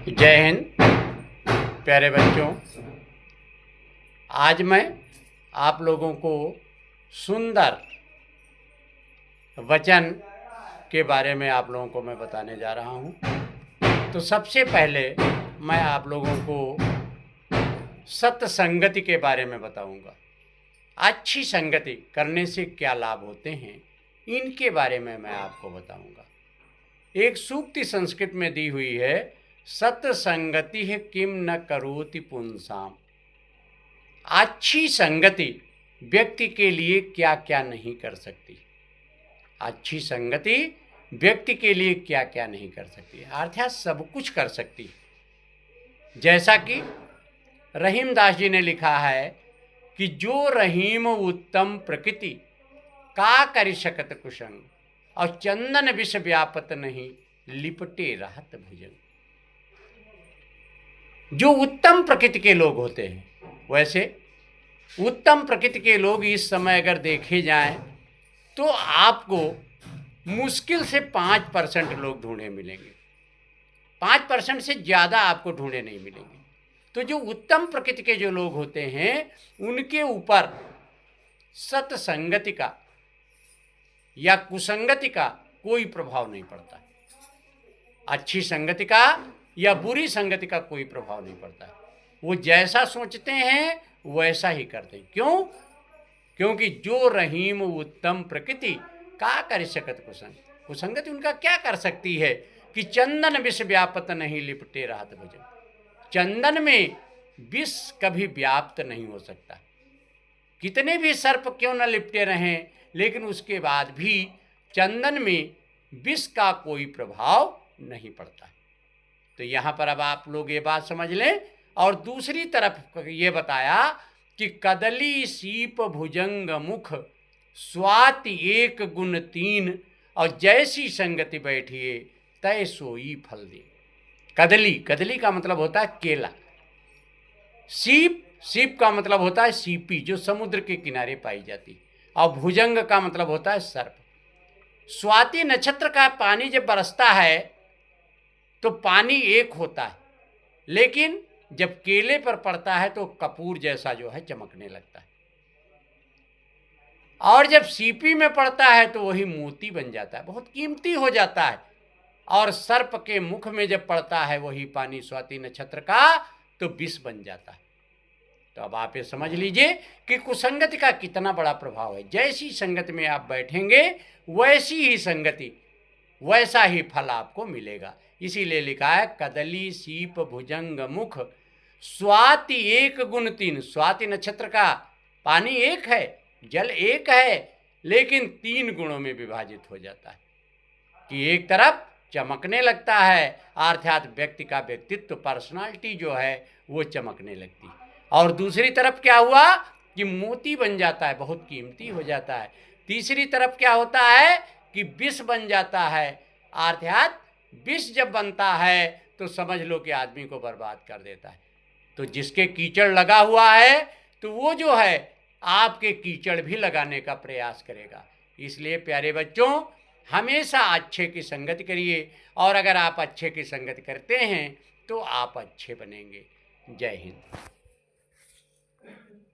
जय हिंद प्यारे बच्चों। आज मैं आप लोगों को सुंदर वचन के बारे में आप लोगों को मैं बताने जा रहा हूँ। तो सबसे पहले मैं आप लोगों को सत्संगति के बारे में बताऊंगा। अच्छी संगति करने से क्या लाभ होते हैं, इनके बारे में मैं आपको बताऊंगा। एक सूक्ति संस्कृत में दी हुई है, सत्संगति है किम न करोति पुंसाम। अच्छी संगति व्यक्ति के लिए क्या क्या नहीं कर सकती। अच्छी संगति व्यक्ति के लिए क्या क्या नहीं कर सकती, अर्थात सब कुछ कर सकती है। जैसा कि रहीमदास जी ने लिखा है कि जो रहीम उत्तम प्रकृति का करि शकत कुसंग, और चंदन विष व्यापत नहीं लिपटे रहत भुजंग। जो उत्तम प्रकृति के लोग होते हैं, वैसे उत्तम प्रकृति के लोग इस समय अगर देखे जाएं तो आपको मुश्किल से 5% लोग ढूंढे मिलेंगे। 5% से ज़्यादा आपको ढूंढे नहीं मिलेंगे। तो जो उत्तम प्रकृति के जो लोग होते हैं, उनके ऊपर सत्संगति का या कुसंगति का कोई प्रभाव नहीं पड़ता। अच्छी संगति का या बुरी संगति का कोई प्रभाव नहीं पड़ता। वो जैसा सोचते हैं वैसा ही करते हैं। क्यों? क्योंकि जो रहीम उत्तम प्रकृति का कर सकत कुसंग, कुसंगति उनका क्या कर सकती है कि चंदन विष व्यापत नहीं लिपटे रहत भुजंग। चंदन में विष कभी व्याप्त नहीं हो सकता। कितने भी सर्प क्यों न लिपटे रहें, लेकिन उसके बाद भी चंदन में विष का कोई प्रभाव नहीं पड़ता। तो यहाँ पर अब आप लोग ये बात समझ लें। और दूसरी तरफ ये बताया कि कदली सीप भुजंग मुख स्वाति एक गुण तीन, और जैसी संगति बैठिए तय सोई फल दे। कदली, कदली का मतलब होता है केला। सीप, सीप का मतलब होता है सीपी, जो समुद्र के किनारे पाई जाती। और भुजंग का मतलब होता है सर्प। स्वाति नक्षत्र का पानी जब बरसता है तो पानी एक होता है, लेकिन जब केले पर पड़ता है तो कपूर जैसा जो है चमकने लगता है। और जब सीपी में पड़ता है तो वही मोती बन जाता है, बहुत कीमती हो जाता है। और सर्प के मुख में जब पड़ता है वही पानी स्वाति नक्षत्र का, तो विष बन जाता है। तो अब आप ये समझ लीजिए कि कुसंगति का कितना बड़ा प्रभाव है। जैसी संगति में आप बैठेंगे वैसी ही संगति, वैसा ही फल आपको मिलेगा। इसीलिए लिखा है कदली सीप भुजंग मुख स्वाति एक गुण तीन। स्वाति नक्षत्र का पानी एक है, जल एक है, लेकिन 3 गुणों में विभाजित हो जाता है। कि एक तरफ चमकने लगता है, अर्थात व्यक्ति का व्यक्तित्व, पर्सनालिटी जो है वो चमकने लगती है। और दूसरी तरफ क्या हुआ कि मोती बन जाता है, बहुत कीमती हो जाता है। तीसरी तरफ क्या होता है कि विष बन जाता है, अर्थात विष जब बनता है तो समझ लो कि आदमी को बर्बाद कर देता है। तो जिसके कीचड़ लगा हुआ है तो वो जो है आपके कीचड़ भी लगाने का प्रयास करेगा। इसलिए प्यारे बच्चों, हमेशा अच्छे की संगति करिए, और अगर आप अच्छे की संगति करते हैं तो आप अच्छे बनेंगे। जय हिंद।